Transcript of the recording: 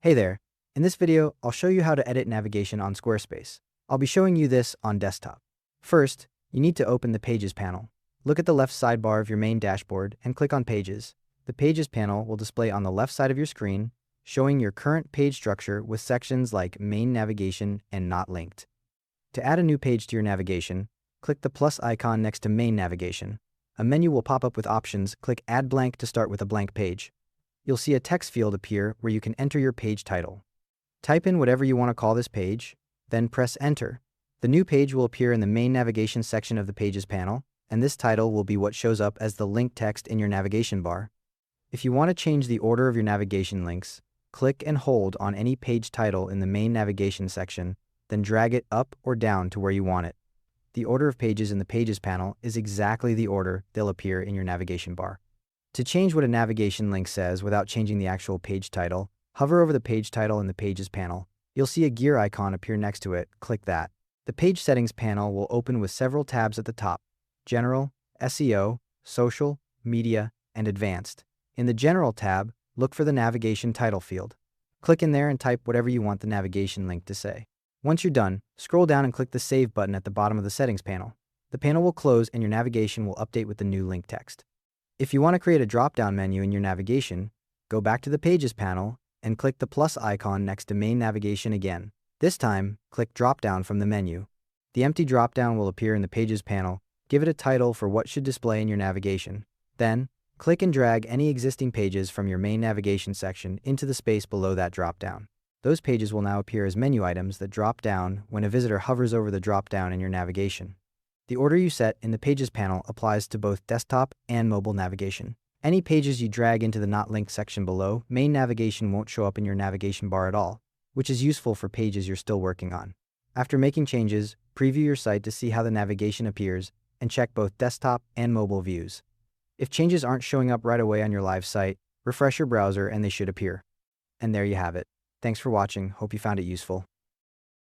Hey there. In this video, I'll show you how to edit navigation on Squarespace. I'll be showing you this on desktop. First, you need to open the Pages panel. Look at the left sidebar of your main dashboard and click on Pages. The Pages panel will display on the left side of your screen, showing your current page structure with sections like Main Navigation and Not Linked. To add a new page to your navigation, click the plus icon next to Main Navigation. A menu will pop up with options. Click Add Blank to start with a blank page. You'll see a text field appear where you can enter your page title. Type in whatever you want to call this page, then press Enter. The new page will appear in the main navigation section of the Pages panel, and this title will be what shows up as the link text in your navigation bar. If you want to change the order of your navigation links, click and hold on any page title in the main navigation section, then drag it up or down to where you want it. The order of pages in the Pages panel is exactly the order they'll appear in your navigation bar. To change what a navigation link says without changing the actual page title, hover over the page title in the Pages panel. You'll see a gear icon appear next to it. Click that. The Page Settings panel will open with several tabs at the top: General, SEO, Social, Media, and Advanced. In the General tab, look for the navigation title field. Click in there and type whatever you want the navigation link to say. Once you're done, scroll down and click the Save button at the bottom of the Settings panel. The panel will close and your navigation will update with the new link text. If you want to create a drop-down menu in your navigation, go back to the Pages panel and click the plus icon next to Main Navigation again. This time, click Drop-Down from the menu. The empty drop-down will appear in the Pages panel. Give it a title for what should display in your navigation. Then, click and drag any existing pages from your main navigation section into the space below that drop-down. Those pages will now appear as menu items that drop down when a visitor hovers over the drop-down in your navigation. The order you set in the Pages panel applies to both desktop and mobile navigation. Any pages you drag into the Not Linked section below, main navigation won't show up in your navigation bar at all, which is useful for pages you're still working on. After making changes, preview your site to see how the navigation appears and check both desktop and mobile views. If changes aren't showing up right away on your live site, refresh your browser and they should appear. And there you have it. Thanks for watching. Hope you found it useful.